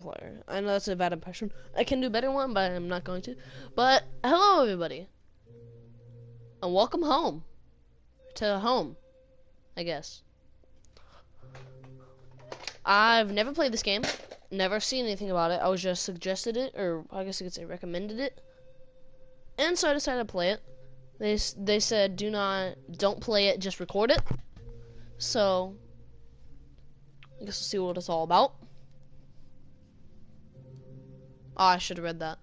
player. I know that's a bad impression. I can do a better one, but I'm not going to. But hello, everybody, and welcome home to home, I guess. I've never played this game, never seen anything about it. I was just suggested it, or I guess you could say recommended it, and so I decided to play it. They said don't play it, just record it. So I guess we'll see what it's all about. Oh, I should have read that.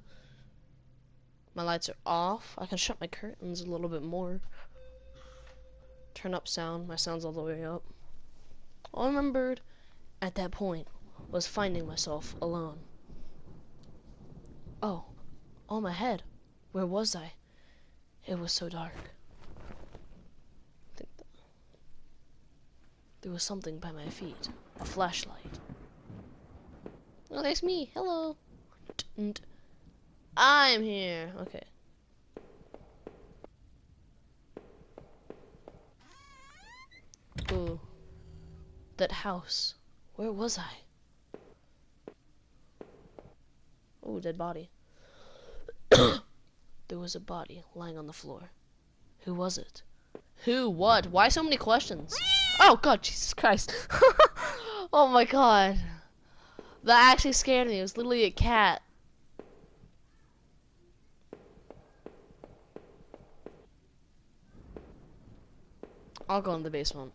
My lights are off. I can shut my curtains a little bit more. Turn up sound. My sound's all the way up. All I remembered at that point was finding myself alone. Oh, my head. Where was I? It was so dark. I think there was something by my feet. A flashlight. Oh, there's me. Hello. I'm here. Okay. Ooh. That house. Where was I? Oh, dead body. There was a body lying on the floor. Who was it? Who? What? Why so many questions? Oh, God, Jesus Christ. Oh, my God. That actually scared me. It was literally a cat. I'll go in the basement.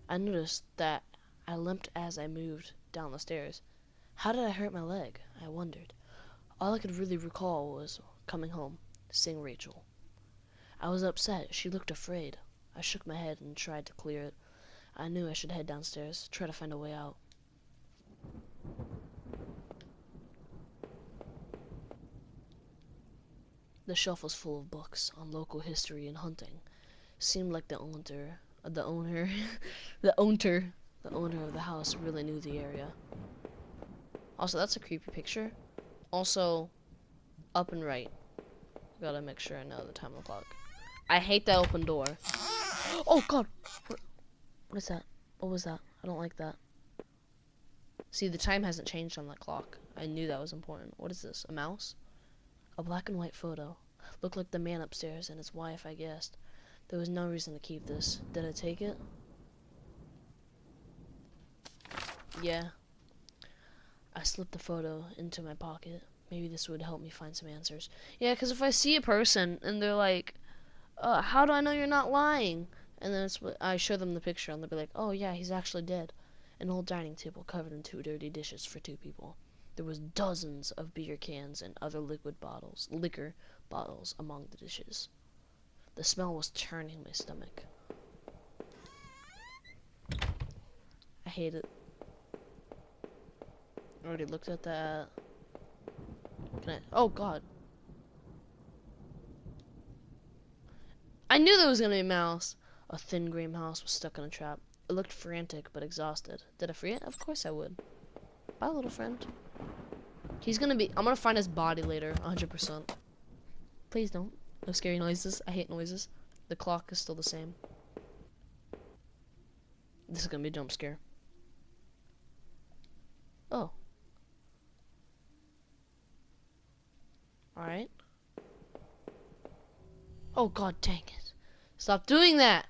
I noticed that I limped as I moved down the stairs. How did I hurt my leg? I wondered. All I could really recall was coming home, seeing Rachel. I was upset. She looked afraid. I shook my head and tried to clear it. I knew I should head downstairs, try to find a way out. The shelf was full of books on local history and hunting. Seemed like the owner of the house really knew the area. Also, that's a creepy picture. Also, up and right. Gotta make sure I know the time on the clock. I hate that open door. Oh, God. What is that? What was that? I don't like that. See, the time hasn't changed on that clock. I knew that was important. What is this? A mouse? A black and white photo. Looked like the man upstairs and his wife, I guessed. There was no reason to keep this. Did I take it? Yeah. I slipped the photo into my pocket. Maybe this would help me find some answers. Yeah, because if I see a person and they're like, how do I know you're not lying? And then I show them the picture and they'll be like, oh yeah, he's actually dead. An old dining table covered in 2 dirty dishes for 2 people. There was dozens of beer cans and other liquor bottles among the dishes. The smell was turning my stomach. I hate it. I already looked at that. Oh, God. I knew there was gonna be a mouse. A thin gray mouse was stuck in a trap. It looked frantic but exhausted. Did I free it? Of course I would. Bye, little friend. I'm gonna find his body later, 100%. Please don't. No scary noises. I hate noises. The clock is still the same. This is gonna be a jump scare. Oh. Alright. Oh, God dang it. Stop doing that!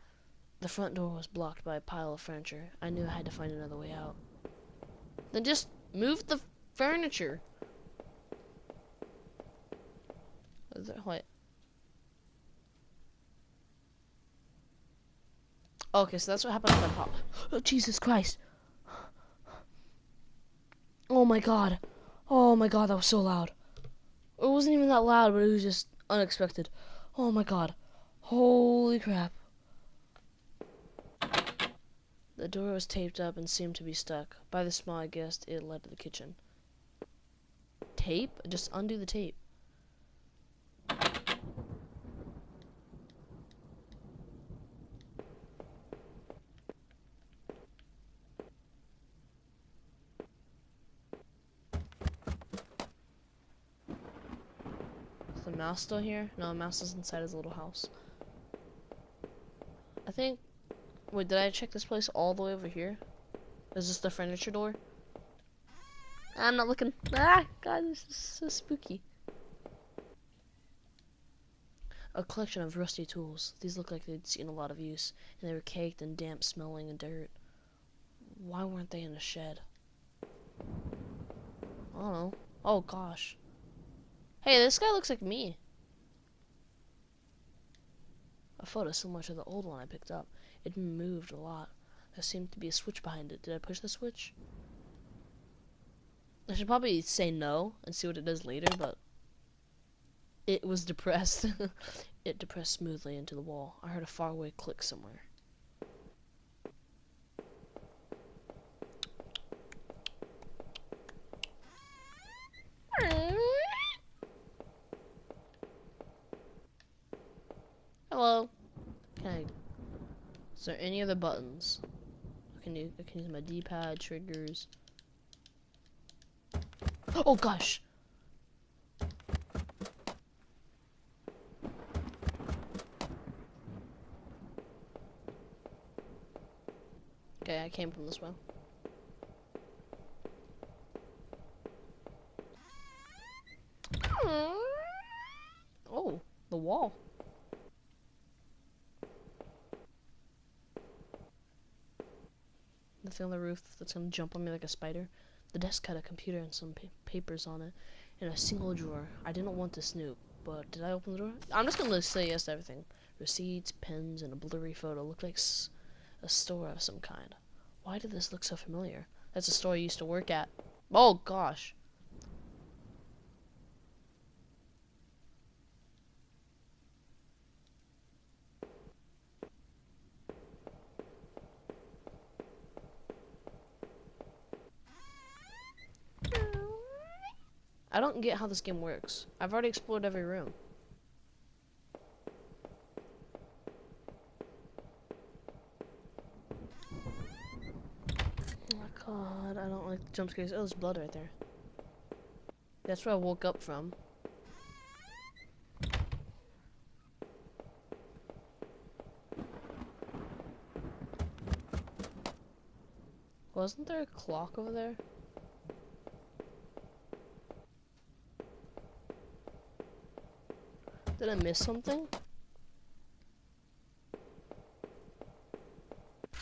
The front door was blocked by a pile of furniture. I knew I had to find another way out. Then just move the furniture. What? Okay, so that's what happened with my pop. Oh, Jesus Christ. Oh my God. Oh my God, that was so loud. It wasn't even that loud, but it was just unexpected. Oh my God. Holy crap. The door was taped up and seemed to be stuck. By the smell, I guessed it led to the kitchen. Tape? Just undo the tape. Is the mouse still here? No, the mouse is inside his little house. I think... Wait, did I check this place all the way over here? Is this the furniture door? I'm not looking. Ah, God, this is so spooky. A collection of rusty tools. These look like they'd seen a lot of use, and they were caked in damp, smelling and dirt. Why weren't they in a shed? I don't know. Oh, gosh. Hey, this guy looks like me. A photo similar to the old one I picked up. It moved a lot. There seemed to be a switch behind it. Did I push the switch? I should probably say no and see what it does later, but it was depressed. It depressed smoothly into the wall. I heard a faraway click somewhere. Hello. Is there any other buttons? I can use my D-pad, triggers. Oh gosh! Okay, I came from this way. Oh, the wall. The thing on the roof that's gonna jump on me like a spider. The desk had a computer and some papers on it, in a single drawer. I didn't want to snoop, but did I open the door? I'm just gonna say yes to everything. Receipts, pens, and a blurry photo. Looked like a store of some kind. Why did this look so familiar? That's a store I used to work at. Oh gosh. I don't get how this game works. I've already explored every room. Oh my god, I don't like the jump scares. Oh, there's blood right there. That's where I woke up from. Wasn't there a clock over there? Did I miss something?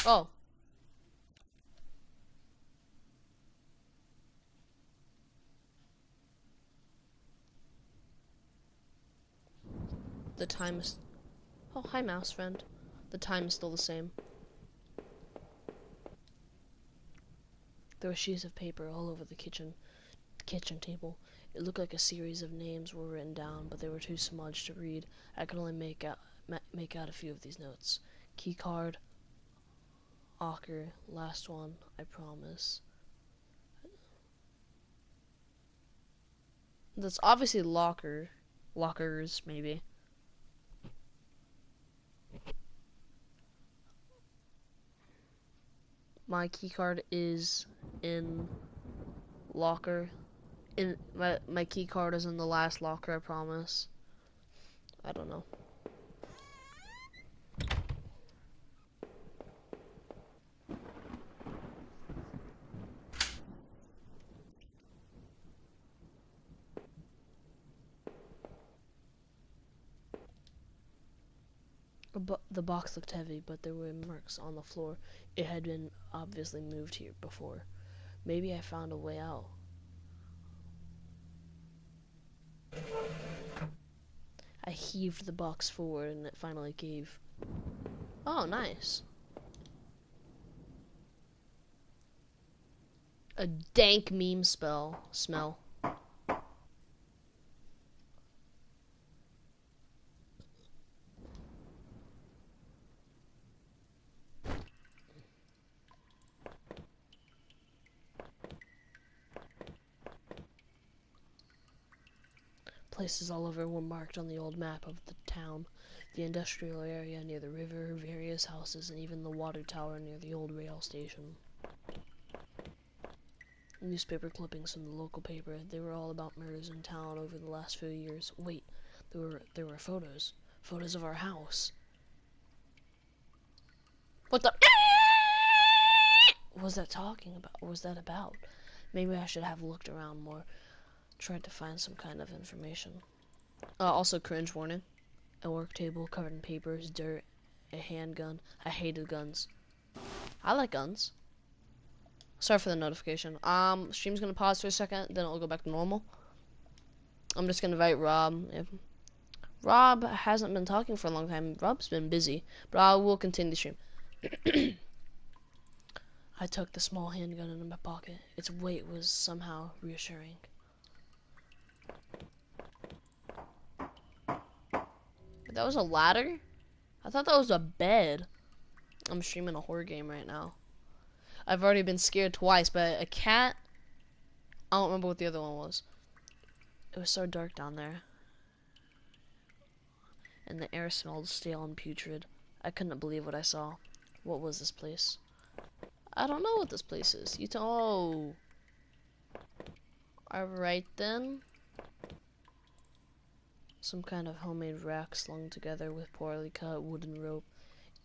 Oh. The time is... Oh, hi, mouse friend. The time is still the same. There were sheets of paper all over the kitchen table. It looked like a series of names were written down, but they were too smudged to read. I could only make out a few of these notes. Key card, Ocker, last one, I promise. That's obviously lockers, maybe. My key card is in locker. In my key card is in the last locker, I promise. I don't know. The box looked heavy, but there were marks on the floor. It had been obviously moved here before. Maybe I found a way out. I heaved the box forward and it finally gave. Oh, nice. A dank meme smell. Places all over were marked on the old map of the town. The industrial area near the river, various houses, and even the water tower near the old rail station. Newspaper clippings from the local paper. They were all about murders in town over the last few years. Wait, there were photos. Photos of our house. What the? was that talking about? What was that about? Maybe I should have looked around more, tried to find some kind of information. Also, cringe warning. A work table covered in papers, dirt, a handgun. I hated guns. I like guns. Sorry for the notification. Stream's gonna pause for a second, then it'll go back to normal. I'm just gonna invite Rob. If Rob hasn't been talking for a long time, Rob's been busy, but I will continue the stream. I took the small handgun into my pocket. Its weight was somehow reassuring. That was a ladder? I thought that was a bed. I'm streaming a horror game right now. I've already been scared twice, but a cat... I don't remember what the other one was. It was so dark down there. And the air smelled stale and putrid. I couldn't believe what I saw. What was this place? I don't know what this place is. You tell... Oh. Alright then. Some kind of homemade rack slung together with poorly cut wooden rope.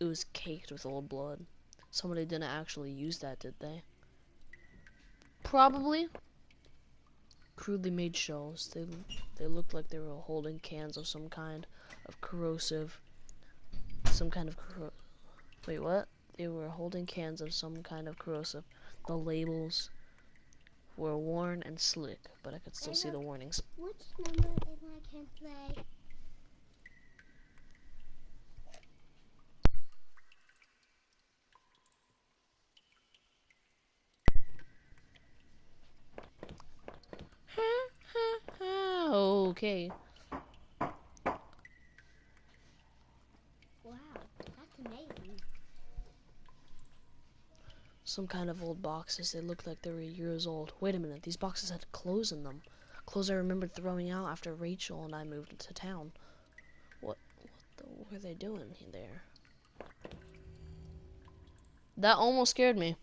It was caked with old blood. Somebody didn't actually use that, did they? Probably. Crudely made shells. They looked like they were holding cans of some kind of corrosive. Wait, what? They were holding cans of some kind of corrosive. The labels were worn and slick, but I could still see the warnings. Which number if I can play? Okay. Wow, that's amazing. Some kind of old boxes. They looked like they were years old. Wait a minute, these boxes had clothes in them. Clothes I remembered throwing out after Rachel and I moved to town. What were they doing there? That almost scared me.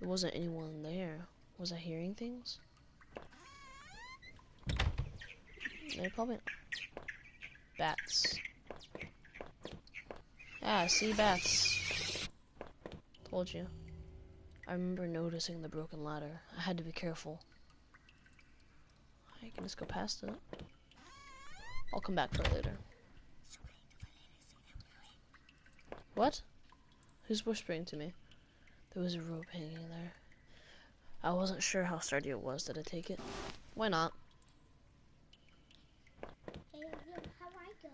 There wasn't anyone there. Was I hearing things? They probably... Bats. Yeah, I see bats. Told you. I remember noticing the broken ladder. I had to be careful. I can just go past it. I'll come back for it later. What? Who's whispering to me? There was a rope hanging there. I wasn't sure how sturdy it was. Did I take it? Why not? Hey, how I go?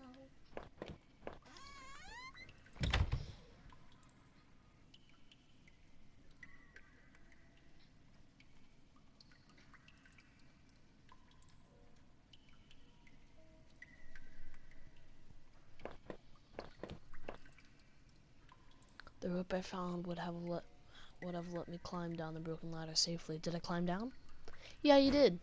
The rope I found would have let me climb down the broken ladder safely. Did I climb down? Yeah, you did.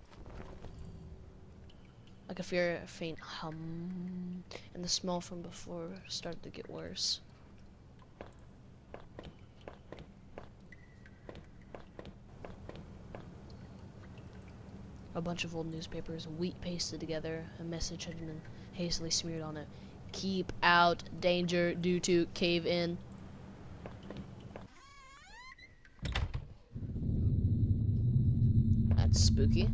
I could hear a faint hum, and the smell from before started to get worse. A bunch of old newspapers, wheat pasted together. A message had been hastily smeared on it. Keep out, danger due to cave in. That's spooky.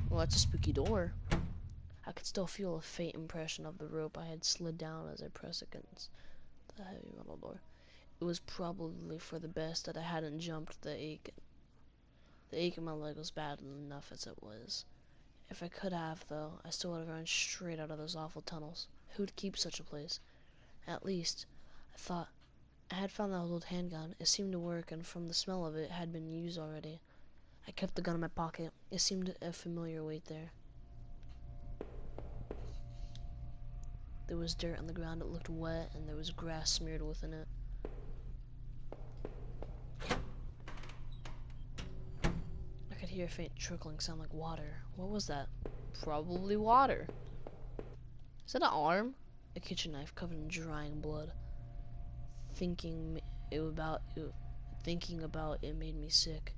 Well, that's a spooky door. I could still feel a faint impression of the rope I had slid down as I pressed against the heavy metal door. It was probably for the best that I hadn't jumped. The ache in my leg was bad enough as it was. If I could have, though, I still would have run straight out of those awful tunnels. Who'd keep such a place? At least, I thought, I had found that old handgun. It seemed to work, and from the smell of it, it had been used already. I kept the gun in my pocket. It seemed a familiar weight there. There was dirt on the ground. It looked wet, and there was grass smeared within it. I could hear a faint trickling sound like water. What was that? Probably water. Is that an arm? A kitchen knife covered in drying blood. Thinking about it made me sick.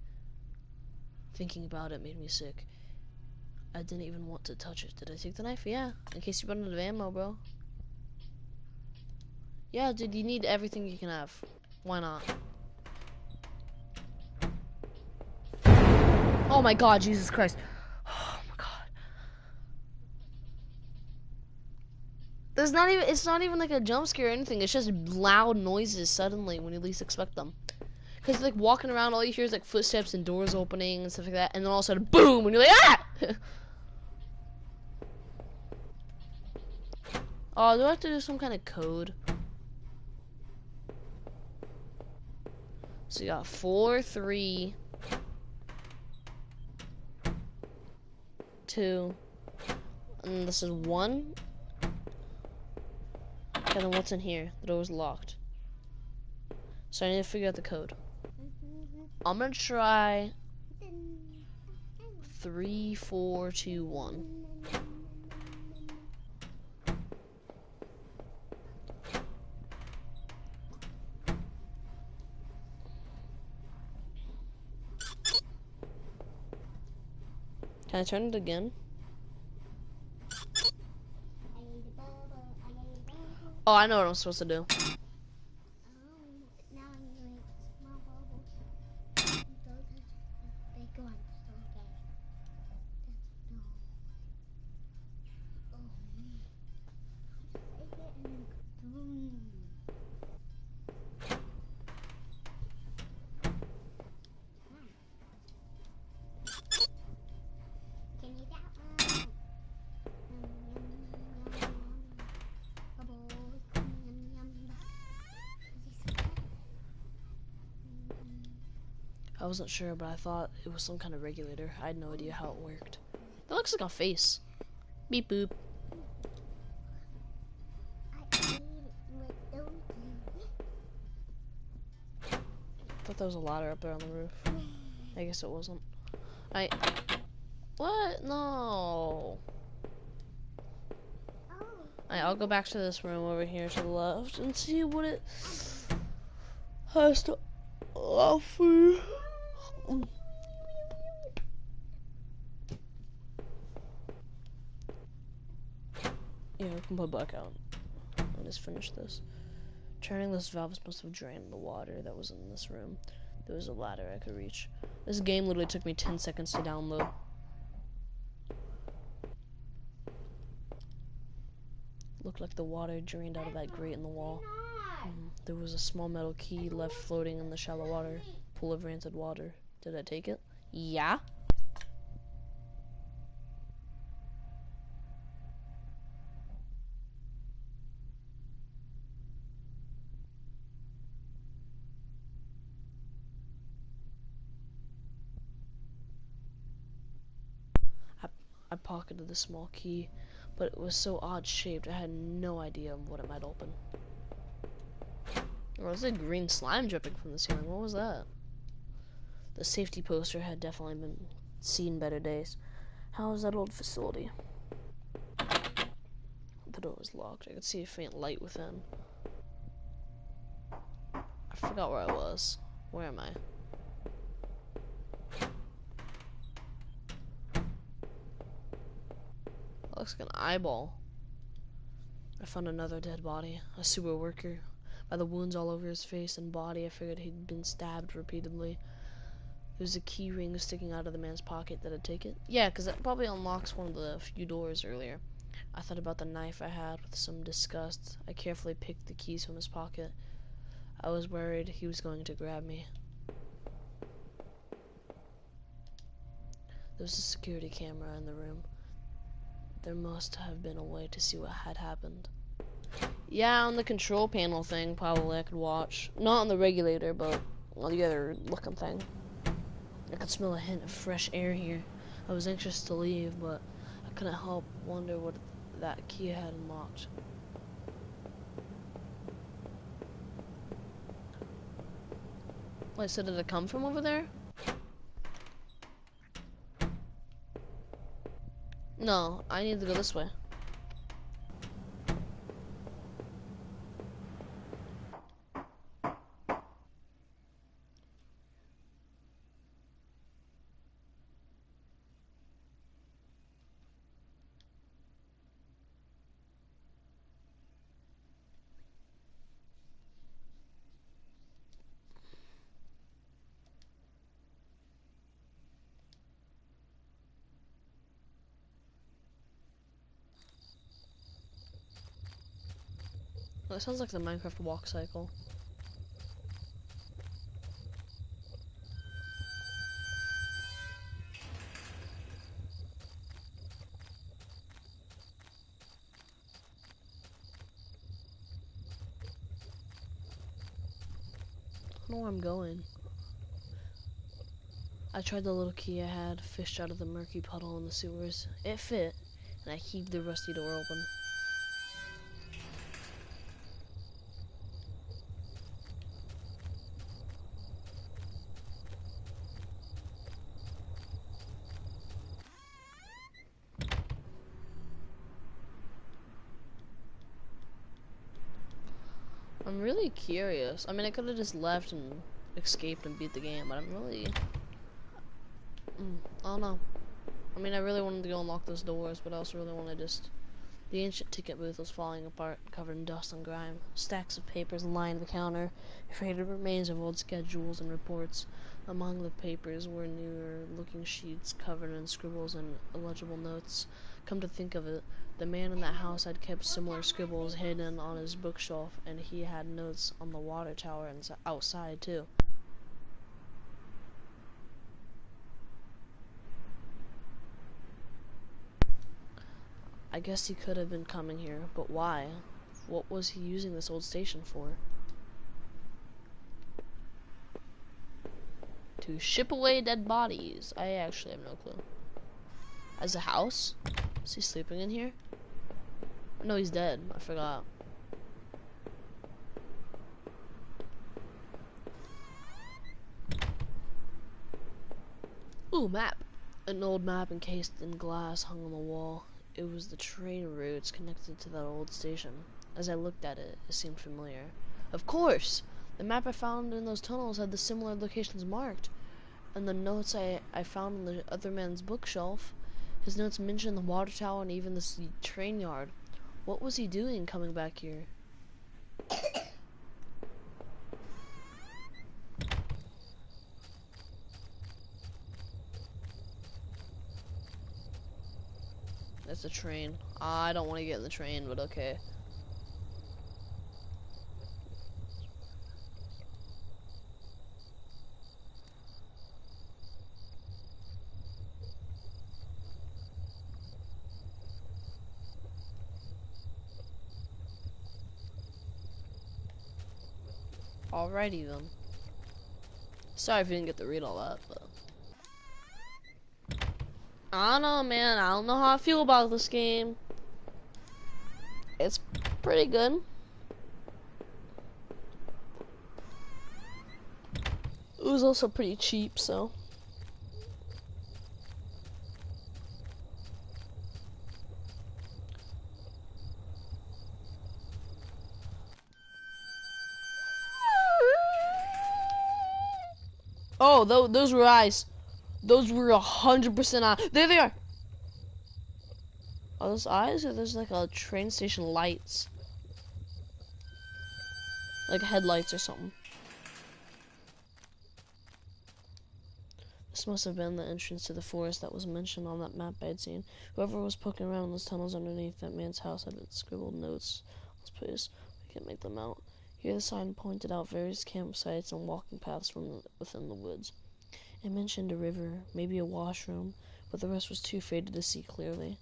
Thinking about it made me sick. I didn't even want to touch it. Did I take the knife? Yeah. In case you run out of ammo, bro. Yeah, dude, you need everything you can have. Why not? Oh my god, Jesus Christ. Oh my god. It's not even like a jump scare or anything. It's just loud noises suddenly when you least expect them. Because like walking around, all you hear is like footsteps and doors opening and stuff like that. And then all of a sudden, boom, and you're like, ah! Oh, do I have to do some kind of code? So you got 4, 3, 2, and this is 1. And then what's in here? The door's locked. So I need to figure out the code. I'm gonna try 3, 4, 2, 1. Can I turn it again? Oh, I know what I'm supposed to do. Now I'm doing small bubbles. Those are the big ones. Okay. No. Oh. Take it and then boom. Can you that one? Yum, yum, yum, yum. Bubbles. Yum, yum, yum. I wasn't sure, but I thought it was some kind of regulator. I had no idea how it worked. That looks like a face. Beep boop. I ate it with those. Thought there was a ladder up there on the roof. I guess it wasn't. What? No. Alright, I'll go back to this room over here to the left and see what it has to offer. Yeah, we can put back out. I'll just finish this. Turning this valve must have drained the water that was in this room. There was a ladder I could reach. This game literally took me 10 seconds to download. Looked like the water drained out of that grate in the wall. There was a small metal key left floating in the shallow water pool of rancid water. Did I take it? Yeah. I pocketed the small key, but it was so odd shaped I had no idea what it might open. Or was it green slime dripping from the ceiling? What was that? The safety poster had definitely been seen better days. How was that old facility? The door was locked. I could see a faint light within. I forgot where I was. Where am I? That looks like an eyeball. I found another dead body. A sewer worker. By the wounds all over his face and body, I figured he'd been stabbed repeatedly. There was a key ring sticking out of the man's pocket. Did I take it? Yeah, because that probably unlocks one of the few doors earlier. I thought about the knife I had with some disgust. I carefully picked the keys from his pocket. I was worried he was going to grab me. There was a security camera in the room. There must have been a way to see what had happened. Yeah, on the control panel thing, probably I could watch. Not on the regulator, but on the other looking thing. I could smell a hint of fresh air here. I was anxious to leave, but I couldn't help wonder what that key had unlocked. Wait, so did it come from over there? No, I need to go this way. That sounds like the Minecraft walk cycle. I don't know where I'm going. I tried the little key I had, fished out of the murky puddle in the sewers. It fit, and I heaved the rusty door open. I'm really curious. I mean, I could have just left and escaped and beat the game, but I'm really... I don't know. I mean, I really wanted to go unlock those doors, but I also really wanted to just... The ancient ticket booth was falling apart, covered in dust and grime. Stacks of papers lined the counter, faded remains of old schedules and reports. Among the papers were newer-looking sheets covered in scribbles and illegible notes. Come to think of it, the man in that house had kept similar scribbles hidden on his bookshelf, and he had notes on the water tower and outside, too. I guess he could have been coming here, but why? What was he using this old station for? To ship away dead bodies. I actually have no clue. As a house? Is he sleeping in here? No, he's dead. I forgot. Ooh, map. An old map encased in glass hung on the wall. It was the train routes connected to that old station. As I looked at it, it seemed familiar. Of course! The map I found in those tunnels had the similar locations marked. And the notes I found in the other man's bookshelf, his notes mentioned the water tower and even the train yard. What was he doing coming back here? That's a train. I don't want to get in the train, but okay. Alrighty then. Sorry if you didn't get to read all that, but... I don't know, man. I don't know how I feel about this game. It's pretty good. It was also pretty cheap, so... Oh, those were eyes. Those were 100% eyes. There they are! Are those eyes, or there's like a train station lights? Like headlights or something. This must have been the entrance to the forest that was mentioned on that map I'd seen. Whoever was poking around in those tunnels underneath that man's house had scribbled notes. Let's please. We can't make them out. Here the sign pointed out various campsites and walking paths from within the woods. It mentioned a river, maybe a washroom, but the rest was too faded to see clearly.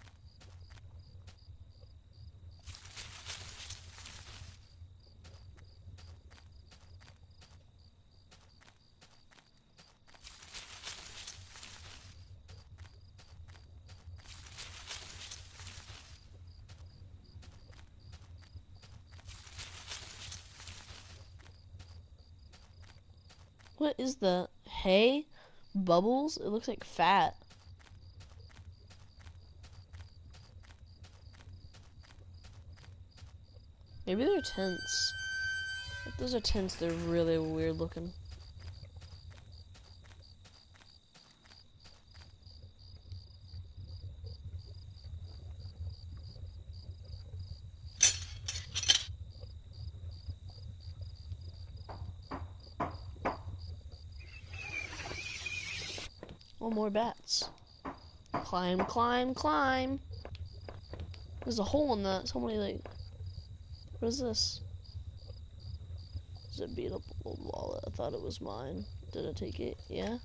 What is the hay? Bubbles? It looks like fat. Maybe they're tents. If those are tents, they're really weird looking. Oh, more bats. Climb, climb, climb. There's a hole in that. Somebody like... What is this? There's a beat up old wallet. I thought it was mine. Did I take it? Yeah.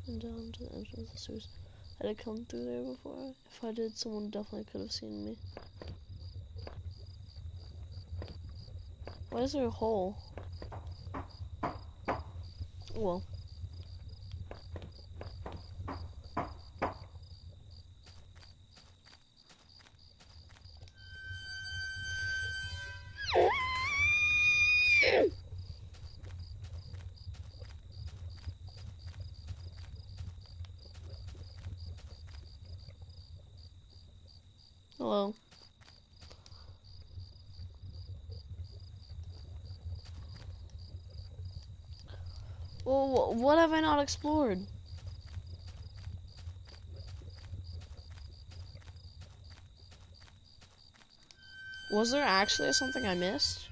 And down to the entrance of the sewers. Had I come through there before? If I did, someone definitely could have seen me. Why is there a hole? Well. Hello. Well, what have I not explored? Was there actually something I missed?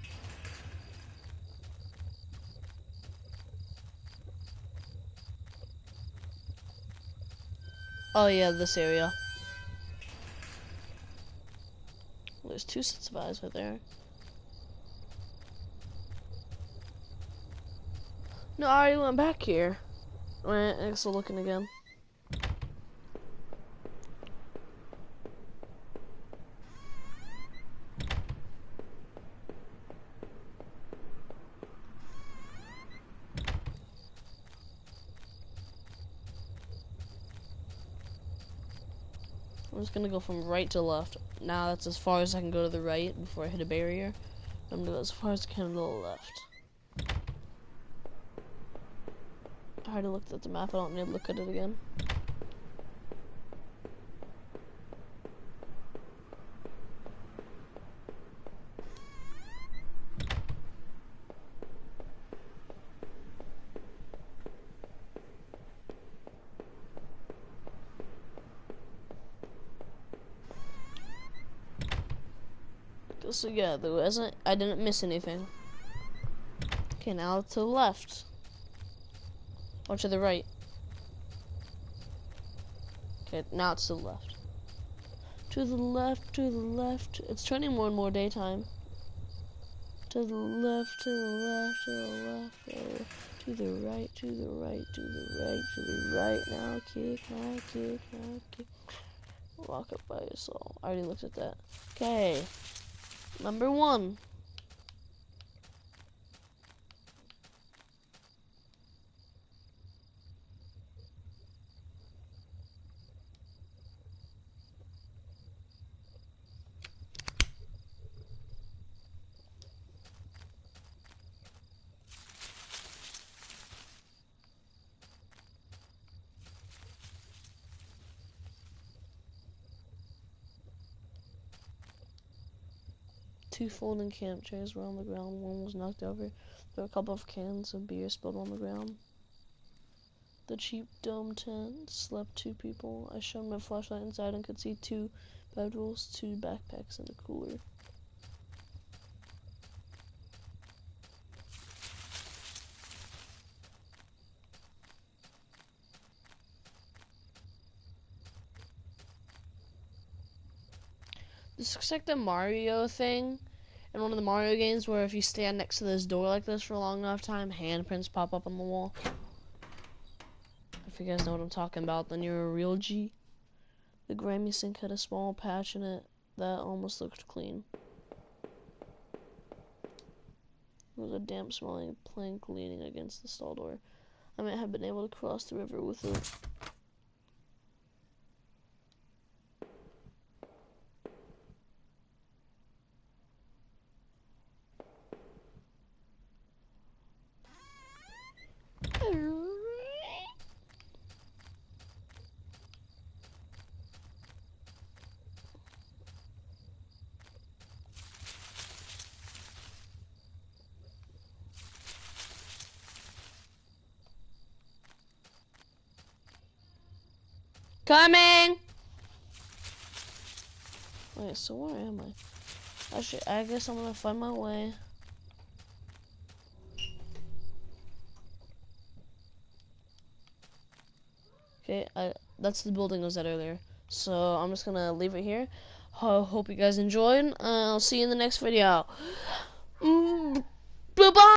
Oh yeah, this area. Well, there's 2 sets of eyes right there. No, I already went back here. Right, I'm still looking again. I'm just gonna go from right to left. Now that's as far as I can go to the right before I hit a barrier. I'm gonna go as far as I can to the left. I already looked at the map, I don't need to look at it again. So yeah, I didn't miss anything. Okay, now to the left. Or to the right. Okay, now it's to the left. To the left, to the left. It's turning more and more daytime. To the left, to the left, to the left, to the right, to the right, to the right, to the right. Now kick, now kick, now kick. Walk up by your soul. I already looked at that. Okay. Number 1. Two folding camp chairs were on the ground. One was knocked over. There were a couple of cans of beer spilled on the ground. The cheap dome tent slept 2 people. I shone my flashlight inside and could see 2 bedrolls, 2 backpacks, and a cooler. This looks like the Mario thing in one of the Mario games where if you stand next to this door like this for a long enough time, handprints pop up on the wall. If you guys know what I'm talking about, then you're a real G. The Grammy sink had a small patch in it that almost looked clean. There was a damp smelling plank leaning against the stall door. I might have been able to cross the river with it. Coming! Wait, so where am I? I guess I'm gonna find my way. Okay, that's the building I was at earlier. So I'm just gonna leave it here. Hope you guys enjoyed. I'll see you in the next video. Bye bye.